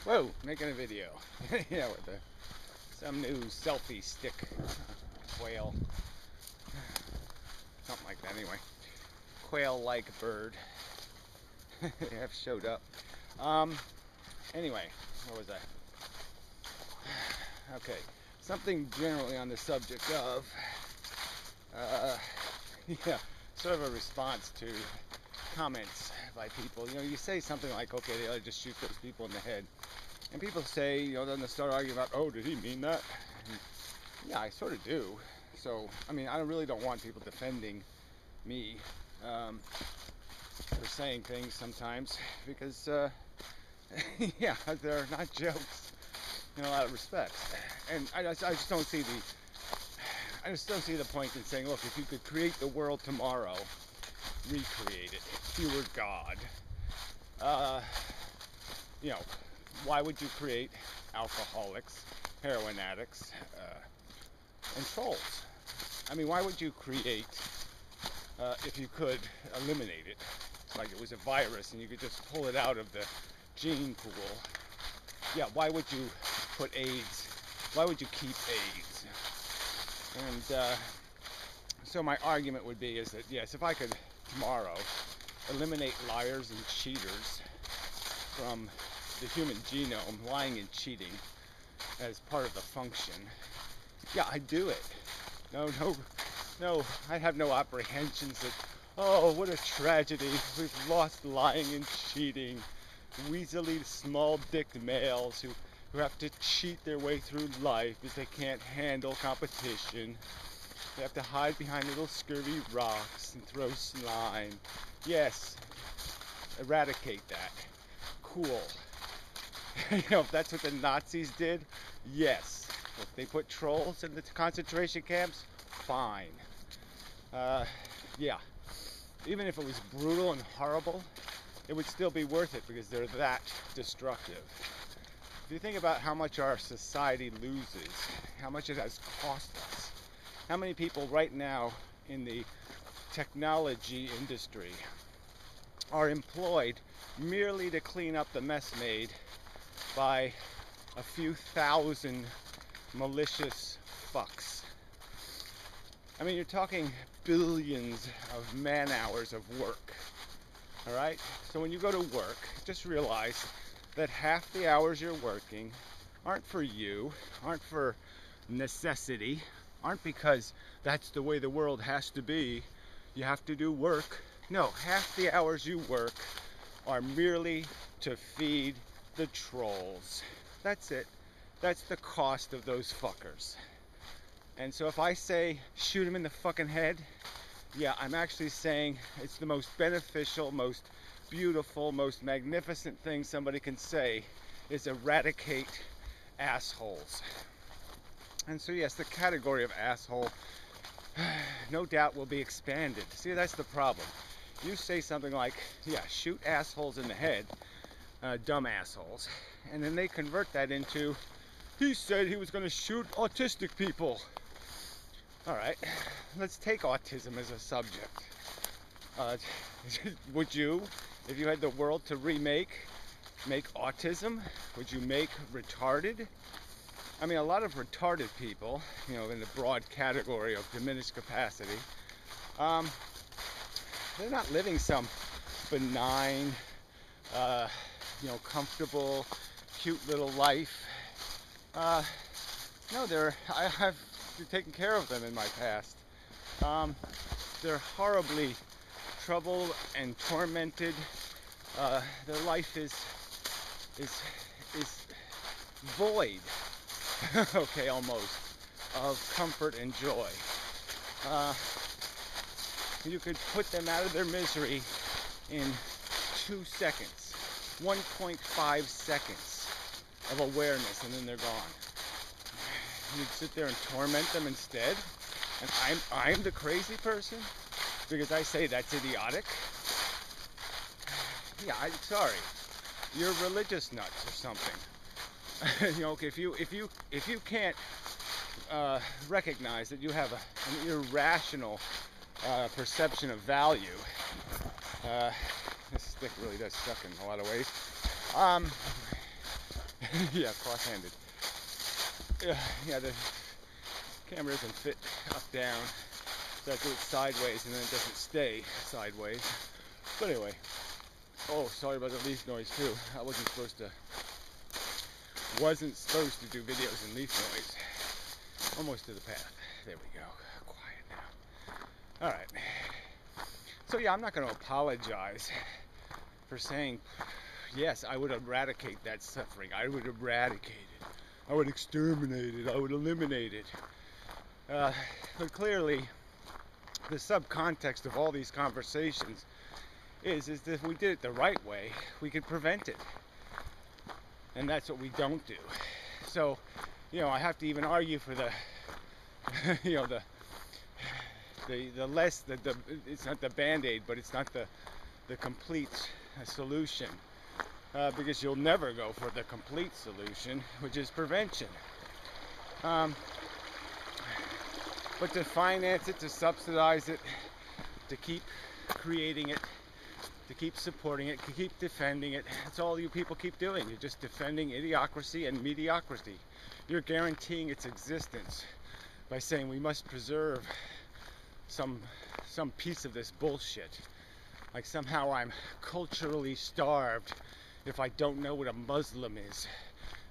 Whoa, making a video. Yeah, with some new selfie stick quail, something like that. Anyway, quail-like bird have showed up. Um, anyway, what was that? Okay, something generally on the subject of, uh, yeah, sort of a response to comments by people. You know, you say something like, okay, they ought to just shoot those people in the head. And people say, you know, then they start arguing about, oh, did he mean that? And yeah, I sort of do. So, I mean, I really don't want people defending me for saying things sometimes because, yeah, they're not jokes in a lot of respects. And I just don't see the point in saying, look, if you could create the world tomorrow, recreate it. If you were God, you know, why would you create alcoholics, heroin addicts, and trolls? I mean, why would you create, if you could eliminate it, like it was a virus and you could just pull it out of the gene pool? Yeah, why would you put AIDS? Why would you keep AIDS? And so my argument would be is that, yes, if I could tomorrow eliminate liars and cheaters from the human genome, lying and cheating as part of the function, yeah, I'd do it. No, I have no apprehensions that, oh, what a tragedy, we've lost lying and cheating, weaselly, small-dicked males who have to cheat their way through life because they can't handle competition. They have to hide behind little scurvy rocks and throw slime. Yes, eradicate that. Cool. You know, if that's what the Nazis did, yes. If they put trolls in the concentration camps, fine. Yeah. Even if it was brutal and horrible, it would still be worth it because they're that destructive. If you think about how much our society loses, how much it has cost us, how many people right now in the technology industry are employed merely to clean up the mess made by a few thousand malicious fucks. I mean, you're talking billions of man hours of work. All right? So when you go to work, just realize that half the hours you're working aren't for you, aren't for necessity, aren't because that's the way the world has to be. You have to do work. No, half the hours you work are merely to feed the trolls. That's it. That's the cost of those fuckers. And so if I say shoot him in the fucking head, yeah, I'm actually saying it's the most beneficial, most beautiful, most magnificent thing somebody can say is eradicate assholes. And so yes, the category of asshole no doubt will be expanded. See, that's the problem. You say something like, yeah, shoot assholes in the head, dumb assholes, and then they convert that into, he said he was going to shoot autistic people. All right, let's take autism as a subject. Would you, if you had the world to make autism, would you make retarded? I mean, a lot of retarded people, you know, in the broad category of diminished capacity, they're not living some benign, you know, comfortable, cute little life. No, I have taken care of them in my past. They're horribly troubled and tormented. Their life is void, okay, almost, of comfort and joy. You could put them out of their misery in 2 seconds, 1.5 seconds of awareness, and then they're gone. You'd sit there and torment them instead, and I'm the crazy person because I say that's idiotic. Yeah, I'm sorry. You're religious nuts or something. You know, if you can't recognize that you have an irrational perception of value, this stick really does suck in a lot of ways. Yeah, cross-handed. Yeah, the camera doesn't fit up, down. So I do it sideways and then it doesn't stay sideways. But anyway, oh, sorry about the leaf noise too. I wasn't supposed to do videos in leaf noise. Almost to the path. There we go. Quiet now. Alright. So yeah, I'm not going to apologize for saying, yes, I would eradicate that suffering. I would eradicate it. I would exterminate it. I would eliminate it. But clearly, the subcontext of all these conversations is that if we did it the right way, we could prevent it. And that's what we don't do. So, I have to even argue for the, the less, it's not the Band-Aid, but it's not the complete solution. Because you'll never go for the complete solution, which is prevention. But to finance it, to subsidize it, to keep creating it, to keep supporting it, to keep defending it, that's all you people keep doing. You're just defending idiocracy and mediocrity. You're guaranteeing its existence by saying we must preserve some piece of this bullshit. Like somehow I'm culturally starved if I don't know what a Muslim is.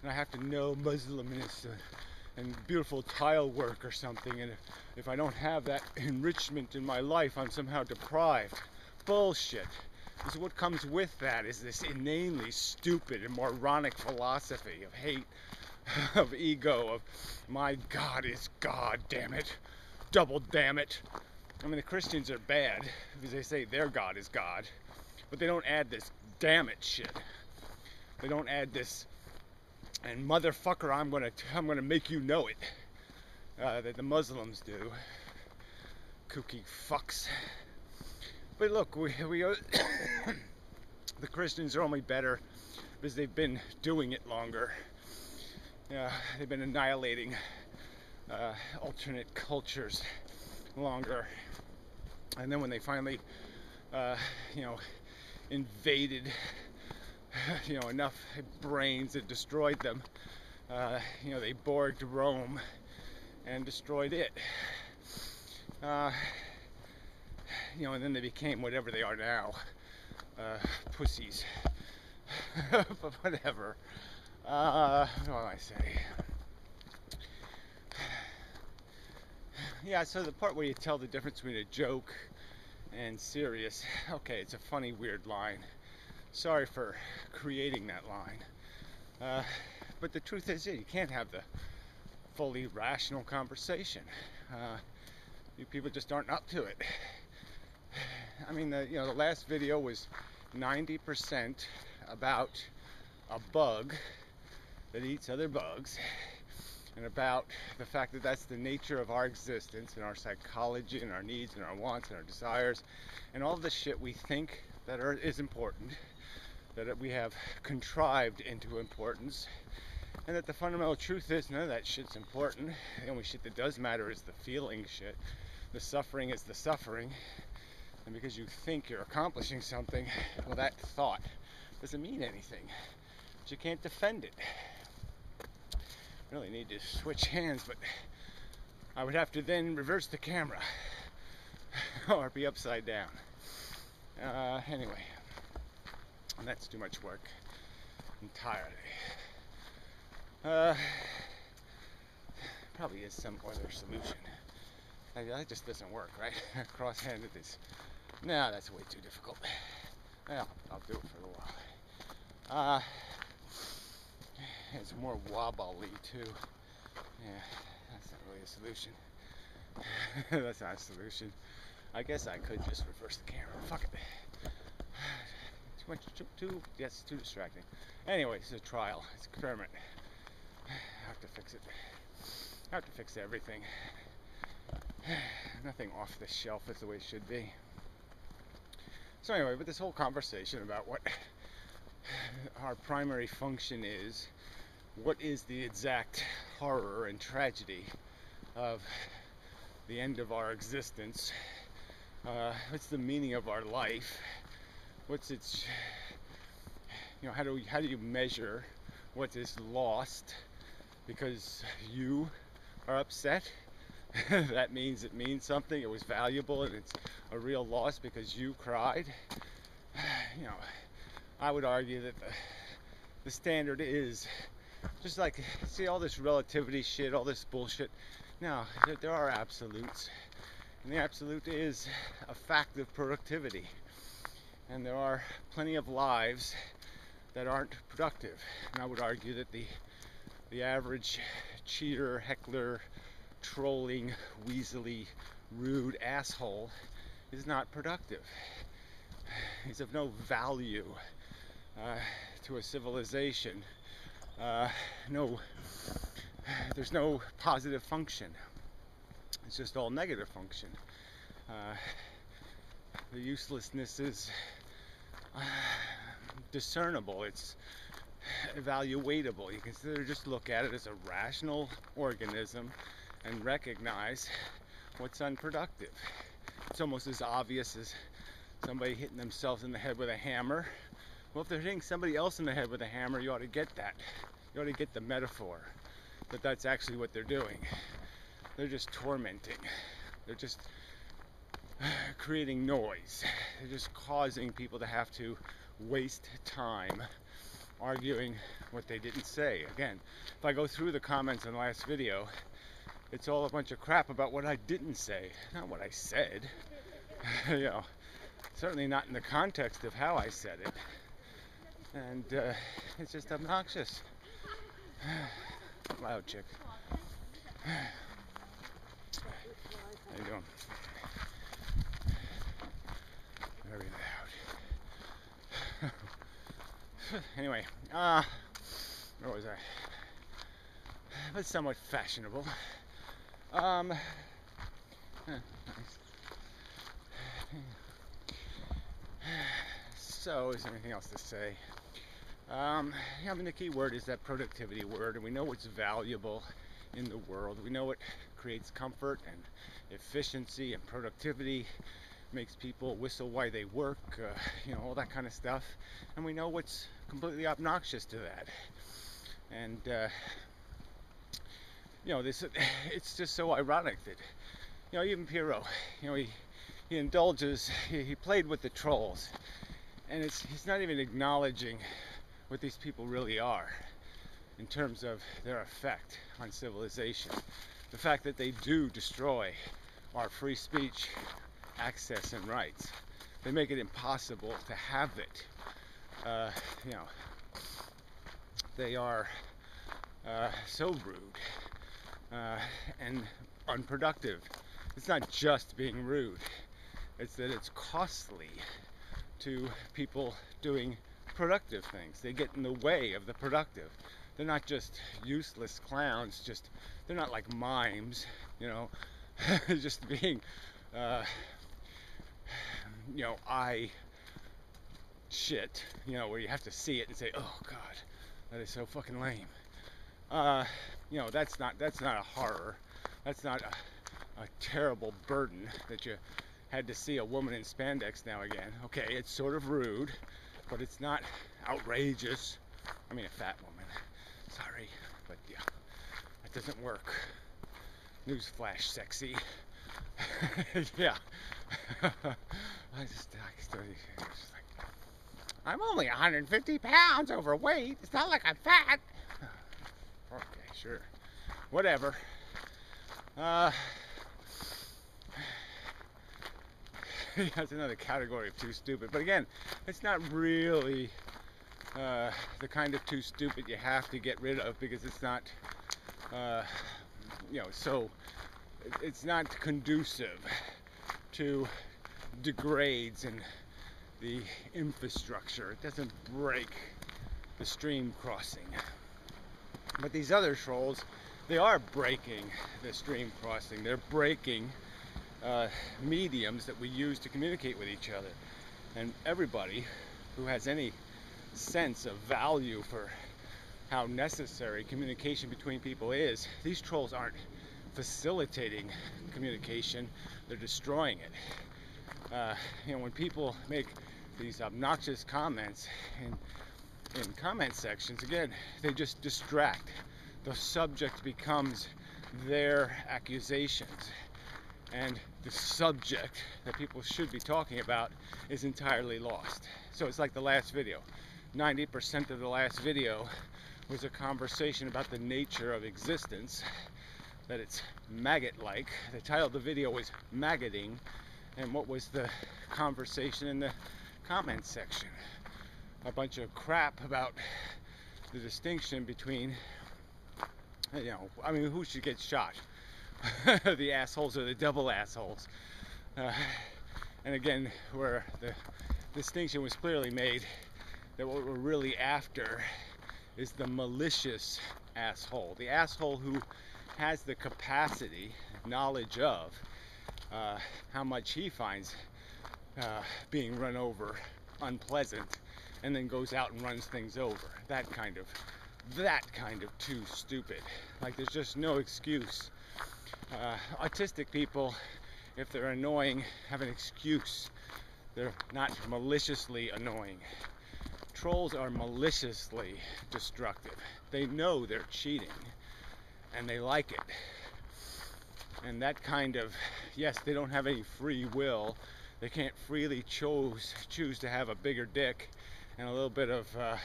And I have to know Muslimness and beautiful tile work or something. And if I don't have that enrichment in my life, I'm somehow deprived. Bullshit. Because what comes with that is this inanely stupid and moronic philosophy of hate, of ego, of my God is God, damn it. Double damn it. I mean, the Christians are bad because they say their God is God. But they don't add this damn it shit. They don't add this, and motherfucker, I'm gonna make you know it, that the Muslims do. Kooky fucks. But look, we the Christians are only better because they've been doing it longer. They've been annihilating alternate cultures longer, and then when they finally, invaded, enough brains that destroyed them, they borged Rome and destroyed it. And then they became whatever they are now, pussies. But whatever. What do I say? Yeah, so the part where you tell the difference between a joke and serious, okay, it's a funny, weird line. Sorry for creating that line. But the truth is, you can't have the fully rational conversation. You people just aren't up to it. I mean, the last video was 90% about a bug that eats other bugs, and about the fact that that's the nature of our existence and our psychology and our needs and our wants and our desires and all the shit we think that is important, that we have contrived into importance, and that the fundamental truth is none of that shit's important. The only shit that does matter is the feeling shit. The suffering is the suffering, and because you think you're accomplishing something, well, that thought doesn't mean anything, but you can't defend it. Really need to switch hands, but I would have to then reverse the camera or be upside down. Anyway, and that's too much work entirely. Probably is some other solution. That just doesn't work, right? Cross-handed is, no, that's way too difficult. Well, I'll do it for a little while. It's more wobbly too. Yeah, that's not really a solution. That's not a solution. I guess I could just reverse the camera. Fuck it. Too much, yes, too distracting. Anyway, it's a trial. It's an experiment. I have to fix it. I have to fix everything. Nothing off the shelf is the way it should be. So anyway, but this whole conversation about what our primary function is, what is the exact horror and tragedy of the end of our existence, what's the meaning of our life, what's its, how do you measure what is lost because you are upset. That means it means something, it was valuable, and it's a real loss because you cried. You know, I would argue that the standard is just like, see all this relativity shit, all this bullshit. Now, there are absolutes, and the absolute is a fact of productivity. And there are plenty of lives that aren't productive. And I would argue that the average cheater, heckler, trolling, weaselly, rude asshole is not productive. He's of no value to a civilization. There's no positive function. It's just all negative function. The uselessness is discernible. It's evaluatable. You can just look at it as a rational organism and recognize what's unproductive. It's almost as obvious as somebody hitting themselves in the head with a hammer. Well, if they're hitting somebody else in the head with a hammer, you ought to get that. You ought to get the metaphor that that's actually what they're doing. They're just tormenting. They're just creating noise. They're just causing people to have to waste time arguing what they didn't say. Again, if I go through the comments on the last video, it's all a bunch of crap about what I didn't say, not what I said. You know, certainly not in the context of how I said it. And it's just obnoxious. Loud chick. How you doing? Very loud. Anyway, where was I? But somewhat fashionable. Nice. So, is there anything else to say? I mean, the key word is that productivity word, and we know what's valuable in the world. We know what creates comfort and efficiency and productivity, makes people whistle while they work, you know, all that kind of stuff. And we know what's completely obnoxious to that. And, you know, it's just so ironic that, you know, even Pierrot, you know, he indulges, he played with the trolls, and he's not even acknowledging what these people really are in terms of their effect on civilization. The fact that they do destroy our free speech, access, and rights. They make it impossible to have it. You know, they are so rude and unproductive. It's not just being rude. It's that it's costly to people doing productive things. They get in the way of the productive. They're not just useless clowns, they're not like mimes, you know, just being, you know, shit, you know, where you have to see it and say, oh God, that is so fucking lame. You know, that's not a horror. That's not a terrible burden that you had to see a woman in spandex now again. Okay, it's sort of rude, but it's not outrageous. I mean, a fat woman. Sorry, but yeah, that doesn't work. Newsflash, sexy. Yeah. I just like, I'm only 150 pounds overweight. It's not like I'm fat. Okay, sure. Whatever. That's another category of too stupid. But again, it's not really the kind of too stupid you have to get rid of, because it's not, you know, so it's not conducive to degrades in the infrastructure. It doesn't break the stream crossing. But these other trolls, they are breaking the stream crossing. They're breaking mediums that we use to communicate with each other. And everybody who has any sense of value for how necessary communication between people is, these trolls aren't facilitating communication, they're destroying it. You know, when people make these obnoxious comments and in comment sections, again, they just distract. The subject becomes their accusations, and the subject that people should be talking about is entirely lost. So it's like the last video. 90% of the last video was a conversation about the nature of existence, that it's maggot-like. The title of the video was Maggoting, and what was the conversation in the comment section? A bunch of crap about the distinction between, who should get shot? The assholes or the double assholes? And again, where the distinction was clearly made that what we're really after is the malicious asshole. The asshole who has the capacity, knowledge of how much he finds being run over unpleasant, and then goes out and runs things over. That kind of too stupid. Like, there's just no excuse. Autistic people, if they're annoying, have an excuse. They're not maliciously annoying. Trolls are maliciously destructive. They know they're cheating, and they like it. And that kind of, yes, they don't have any free will. They can't freely choose to have a bigger dick and a little bit of a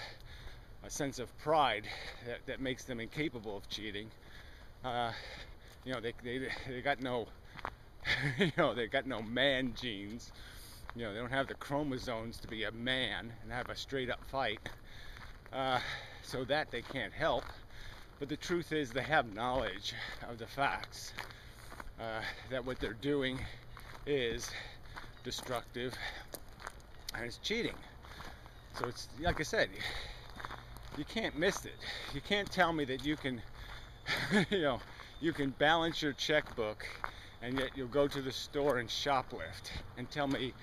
sense of pride that makes them incapable of cheating. They got no, they got no man genes. They don't have the chromosomes to be a man and have a straight up fight. So that they can't help. But the truth is, they have knowledge of the facts, that what they're doing is destructive and it's cheating. So it's, like I said, you can't miss it. You can't tell me that you can, you can balance your checkbook and yet you'll go to the store and shoplift and tell me,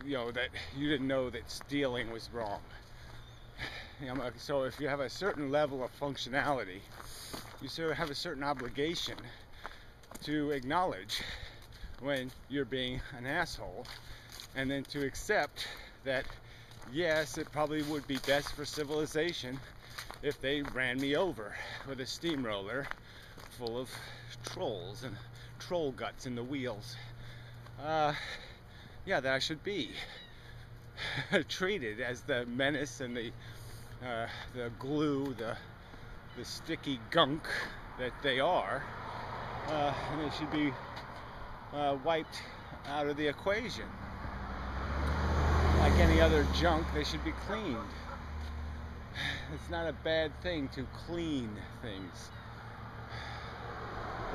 that you didn't know that stealing was wrong. So if you have a certain level of functionality, you sort of have a certain obligation to acknowledge when you're being an asshole, and then to accept that, yes, it probably would be best for civilization if they ran me over with a steamroller full of trolls and troll guts in the wheels. That I should be treated as the menace and the glue, the sticky gunk that they are, and they should be wiped out of the equation. Like any other junk, they should be cleaned. It's not a bad thing to clean things.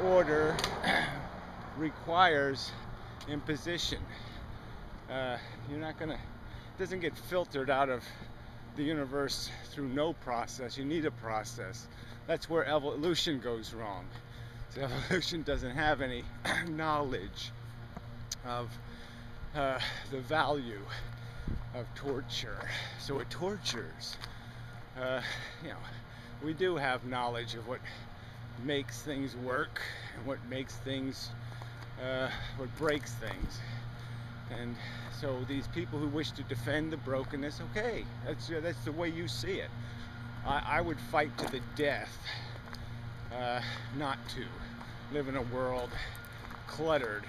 Order requires imposition. You're not gonna, it doesn't get filtered out of the universe through no process. You need a process. That's where evolution goes wrong. So evolution doesn't have any knowledge of the value of torture. So it tortures. We do have knowledge of what makes things work and what makes things, what breaks things. And so these people who wish to defend the brokenness, okay, that's the way you see it. I would fight to the death not to live in a world cluttered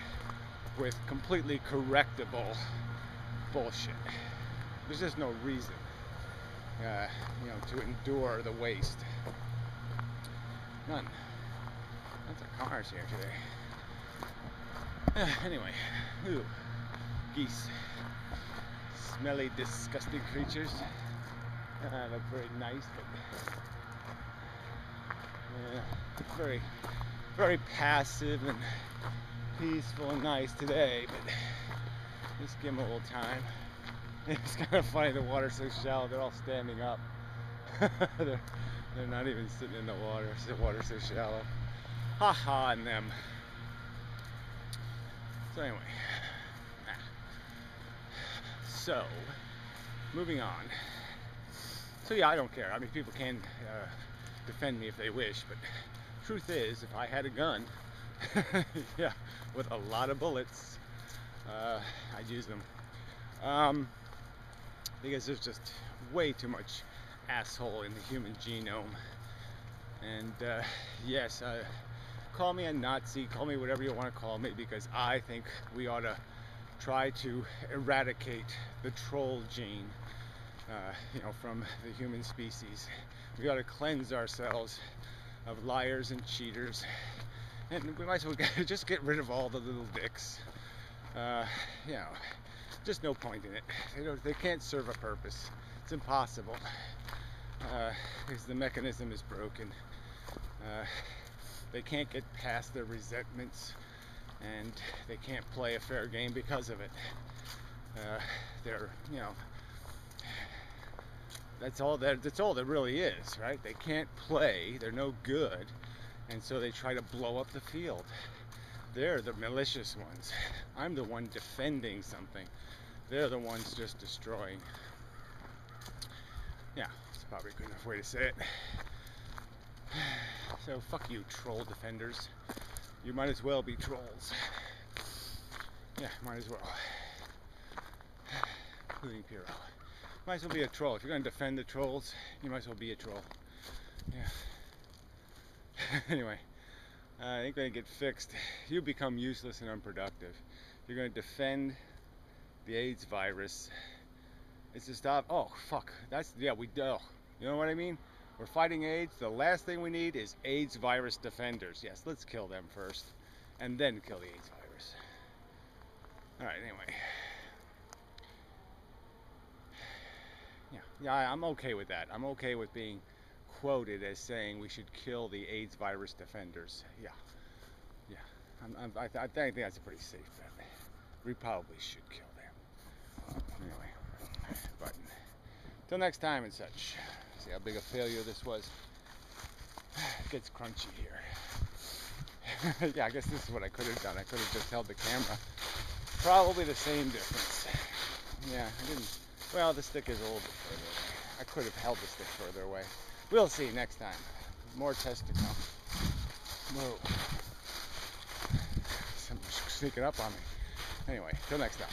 with completely correctable bullshit. There's just no reason, to endure the waste. None. Lots of cars here today. Anyway, ooh, geese. Smelly, disgusting creatures. Look very nice, but very, very passive and peaceful and nice today. But just give them a little time. It's kind of funny. The water's so shallow; they're all standing up. they're not even sitting in the water. The water's so shallow. Ha ha on them. So anyway. So, moving on. So yeah, I don't care. I mean, people can defend me if they wish, but truth is, if I had a gun, yeah, with a lot of bullets, I'd use them. Because there's just way too much asshole in the human genome. And yes, call me a Nazi, call me whatever you want to call me, because I think we ought to try to eradicate the troll gene, from the human species. We ought to cleanse ourselves of liars and cheaters, and we might as well just get rid of all the little dicks. Just no point in it. They can't serve a purpose. It's impossible, because the mechanism is broken. They can't get past their resentments, and they can't play a fair game because of it. That's all there really is, right? They can't play, they're no good, and so they try to blow up the field. They're the malicious ones. I'm the one defending something. They're the ones just destroying. Yeah, it's probably a good enough way to say it. So fuck you, troll defenders. You might as well be trolls. Yeah, might as well. Including Piro. Might as well be a troll. If you're going to defend the trolls, you might as well be a troll. Yeah. Anyway, I ain't going to get fixed. You become useless and unproductive. You're going to defend the AIDS virus. It's to stop. Oh, fuck. You know what I mean? We're fighting AIDS. The last thing we need is AIDS virus defenders. Yes, let's kill them first, and then kill the AIDS virus. Alright, anyway. Yeah, I'm okay with that. I'm okay with being quoted as saying we should kill the AIDS virus defenders. Yeah. I think that's a pretty safe bet. We probably should kill them. Anyway, but till next time and such. See how big a failure this was. It gets crunchy here. Yeah, I guess this is what I could have done. I could have just held the camera. Probably the same difference. Yeah, I didn't. Well, the stick is a little bit further away. I could have held the stick further away. We'll see next time. More tests to come. Whoa. Someone's sneaking up on me. Anyway, till next time.